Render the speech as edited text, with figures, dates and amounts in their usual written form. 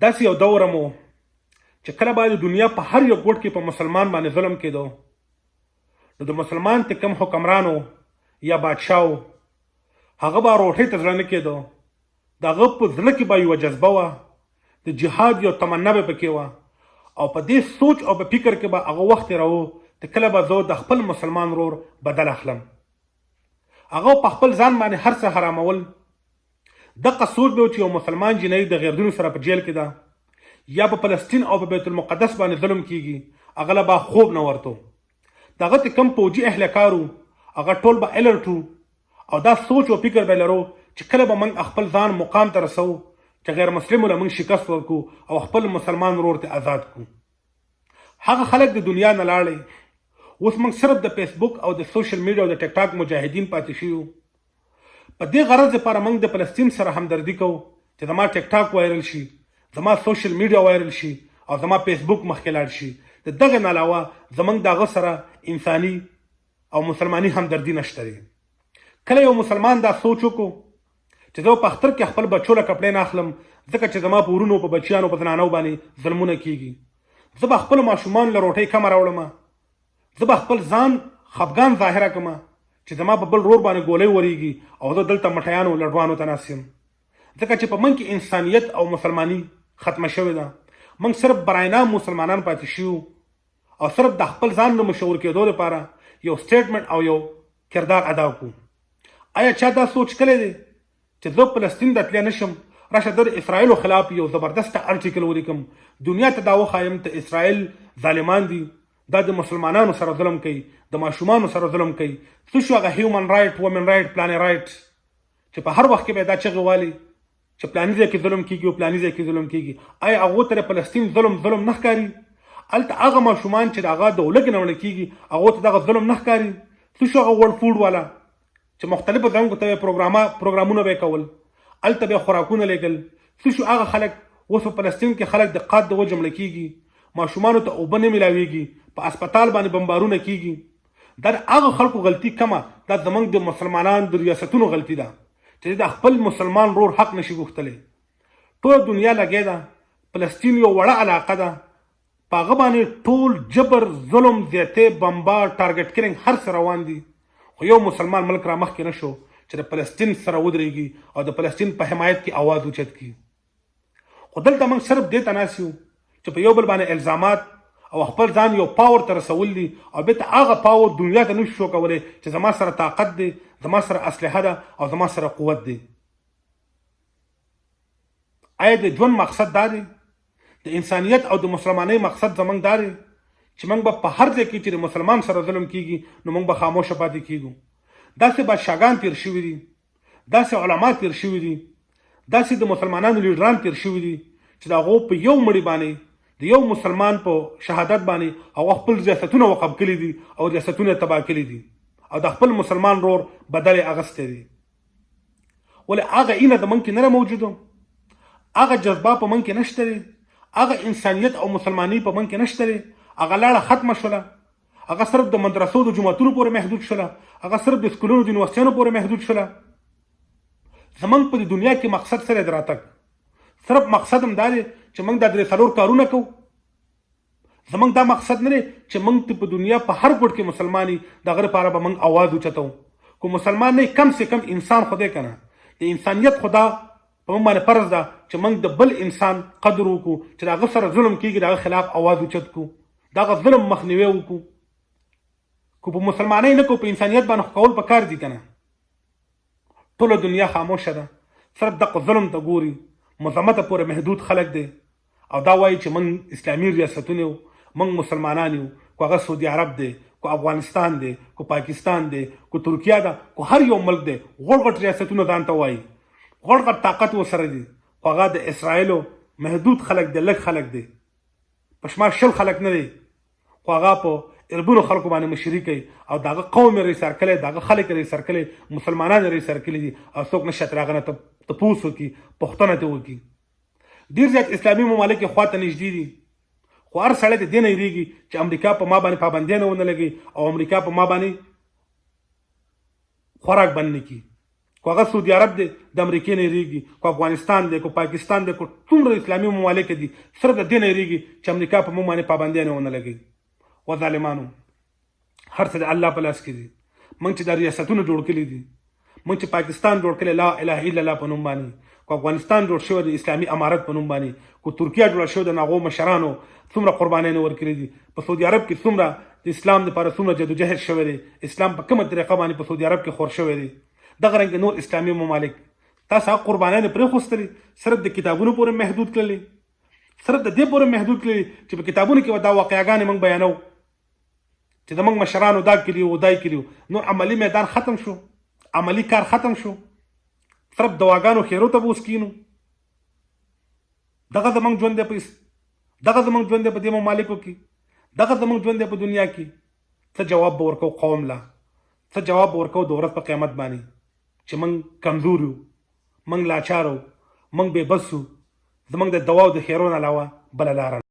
داسې یو دوره مو چې کله به د دنیا په هر یو ګوټ کې په مسلمان باندې ظلم کېدو، نو د مسلمان چې کوم حکمرانو یا بادشاه هغه به روټۍ ته زړه نه کېدو، د هغه په زړه کې به یوه جذبه وه، د جهاد یو تمنا به پکې وه، او په دې سوچ او په فکر کې به هغه وخت تېراوه چې کله به زه د خپل مسلمان ورور بدل اخلم. هغه په خپل ځان باندې هر څه حرامول. دغه سوچ به و چې یو مسلمان جنۍ د غیردونو سره په جیل کې ده، یا په فلسطین او په بیت المقدس باندې ظلم کیږي، هغه له به خوب نه ورته. د هغه چې کوم پوجي اهلکار وو هغه ټول به الرټ وو، او دا سوچ او فکر به لرو چې کله به موږ خپل ځان مقام ته رسو چې غیر مسلمو له موږ شکست ورکړو او خپل مسلمان ورور ته آزاد کړو. هغه خلک د دنیا نه لاړې، اوس موږ صرف د فیسبوک او د سوشل میډیا او د ټیک ټاک مجاهدین پاتې شوي. په دې غرض لپاره موږ د فلسطین سره همدردي کوو چې زما ټیک ټاک وایرل شي، زما سوشل میډیا وایرل شي او زما فیسبوک مخکې لاړ شي. د دغه نه علاوه زموږ د هغه سره انساني او مسلماني همدردي نشته دی. کله یو مسلمان دا سوچ وکړو چې زه په اختر کې خپل بچو له کپړې نه اخلم ځکه چې زما په ورونو په بچیانو په زنانو باندې ظلمونه کیږي، زه به خپلو ماشومانو له روټۍ کمه راوړم، زه به خپل ځان خفګان ظاهره کړم چې زما په بل رور باندې ګولۍ ورېږي او زه دلته مټیانو لډوانو ته ناست یم، ځکه چې په موږ کې انسانیت او مسلماني ختمه شوې ده. موږ صرف براینام مسلمانان پاتې شو او صرف د خپل ځان د مشهور کېدو لپاره یو سټیټمنټ او یو کردار ادا کړو. آیا چا دا سوچ کړی دی چې زه فلسطین ته تللی نشم، راشه د اسرائیلو خلاف یو زبردست ارټیکل ولیکم، دنیا ته دا وښایم ته اسرائیل ظالمان دي، دا د مسلمانانو سره ظلم کوي، د ماشومانو سره ظلم کوي. څه شو هغه هیومن رایټ، وومن رایټ، پلانې رایټ چې په هر وخت کې به دا چغې والي چې پلاني ځای کې ظلم کېږي او پلاني ځای کې ظلم کېږي. آیا هغو ته د فلسطین ظلم نه ښکاري؟ هلته هغه ماشومان چې د هغه د ولږې نه وړه کېږي هغو ته دغه ظلم نه ښکاري؟ څه شو هغه ورلډ فوډ والا چې مختلفو ځایونو ته پروګرامونه به یې کول، هلته به یې خوراکونه لیږل؟ څه شو هغه خلک اوس په فلسطین کې خلک د قحط د وجې مړه کېږي، ماشومانو ته اوبه نه میلاویږي، په اسپتال باندې بمبارونه کېږي؟ دا د هغه خلکو غلطي کمه، دا زموږ د مسلمانانو د ریاستونو غلطي ده چې د خپل مسلمان رور حق نشي غوښتلی. ټوله دنیا لګیا ده، فلسطین یو وړه علاقه ده، په هغه باندې ټول جبر، ظلم، زیاتې، بمبار، ټارګټ کلینګ هر څه روان دي، خو یو مسلمان ملک را مخکې نه شو چې د فلسطین سره ودرېږي او د فلسطین په حمایت کې آواز اوچت کړي. خو دلته موږ صرف دې ته ناست یو چې په یو بل باندې الزامات او خپل ځان یو پاور ته رسول دي، او بېرته هغه پاور دنیا ته نشو کولی چې زما سره طاقت دی، زما سره اسلحه ده او زما سره قوت دی. آیا د ژوند مقصد دا دی؟ د انسانیت او د مسلمانۍ مقصد زموږ دا دی چې موږ به په هر ځای کې چې د مسلمان سره ظلم کېږي نو موږ به خاموشه پاتې کېږو؟ داسې بادشاهګان تېر شوي دي، داسې علما تېر شوي دي، داسې د مسلمانانو لیډران تېر شوي دي چې د هغو په یو مړي باندې د یو مسلمان په شهادت باندې هغه خپل ریاستونه وقف کړي دي او ریاستونه تباه کړي دي او د خپل مسلمان رور بدل یې اغوستی دی. ولې هغه اینه د موږ کې نه موجوده، هغه جذبه په موږ کې نشته دی، هغه انسانیت او مسلماني په موږ کې نشته دی، هغه لاړه ختمه شوله، هغه صرف د مدرسو د جوماتونو پورې محدود شوله، هغه صرف د سکولونو د یونیورسټیانو پورې محدود شوله. زموږ په دنیا کې مقصد سره د راتګ صرف مقصد هم دا دی چې موږ دا درې څلور کارونه کوو. زموږ دا مقصد نه دی چې موږ په دنیا په هر ګوټ کې مسلماني د هغه لپاره به موږ آواز اوچتو. کو مسلمان نه کم سے کم انسان خدای کنه، د انسانیت خدا په موږ باندې فرض ده چې موږ د بل انسان قدر وکړو، چې د هغه سره ظلم کېږي د هغه خلاف آواز اوچت کړو، د هغه ظلم مخنیوی وکړو. کو په مسلمانۍ نه کو په انسانیت باندې کول پکار دي کنه. ټوله دنیا خاموشه ده، صرف دغه ظلم ته ګوري، مذمته پورې محدود خلک دی او دا وایي چې موږ اسلامي ریاستونه یو، موږ مسلمانان یو، کو هغه سعودي عرب دی، کو افغانستان دی، کو پاکستان دی، کو ترکیه ده، کو هر یو ملک دی، غټ غټ ریاستونه ځان ته وایي، غټ غټ طاقت ورسره دي، خو هغه د اسرائیلو محدود خلک دی، لږ خلک دی، په شمار 20 خلک نه دی، خو هغه په اربونو خلکو باندې مشري کوي او دغه قوم یې رئیس کړی، دغه خلک یې رئیس کړی، مسلمانان یې رئیس کړي دي او څوک نشي تر هغه نه تپوس وکړي، پوښتنه ته وکړي. ډېر زیات اسلامي ممالک یې خواته نږدې دي، خو هر سړی د دې نه یېرېږي چې امریکا په ما باندې پابندیانه ونه لګي او امریکا په ما باندې خوراک بند نه کړي. کو هغه سعودي عرب دی د امریکې نه یېرېږي، کو افغانستان دی، کو پاکستان دی، کو څومره اسلامي ممالک دي صرف د دې نه یېرېږي چې امریکا په موږ باندې پابندیانې ونه لګوي. و ظالمانو هر څه د الله په لاس کې دي. موږ چې دا ریاستونه جوړ کړي دي، موږ چې پاکستان جوړ کړی لا اله الا الله په نوم باندې، کو افغانستان جوړ شوی د اسلامي امارت په نوم باندې، کو ترکیه جوړه شوې د هغو مشرانو څومره قربانیانې ورکړي دي. په سعودي عرب کې څومره د اسلام دپاره څومره جدوجهد شوی دی، اسلام په کومه طریقه باندې په سعودي عرب کې خور شوی دی. دغه رنګ نور اسلامي ممالک تاسو هغه قربانیانې پرېښوستلې، صرف د کتابونو پورې محدود کړلې، صرف د دې پورې محدود کړلې چې په کتابونو کې به دا واقعیاګانې موږ بیانو چې زموږ مشرانو دا کړي وو دا یې کړي وو. نور عملي میدان ختم شو، عملي کار ختم شو، صرف دواګانو خیرو ته به اوس کینو. دغه زموږ ژوند دی دغه زموږ ژوند دی په دې ممالکو کې، دغه زموږ ژوند دی په دنیا کې. څه جواب به ورکو قوم له، څه جواب به ورکو د ورځ په قیامت باندې چې موږ کمزور یو، موږ لاچار یو، موږ بې بس یو، زموږ د دوا او د خیرو نه علاوه بله لاره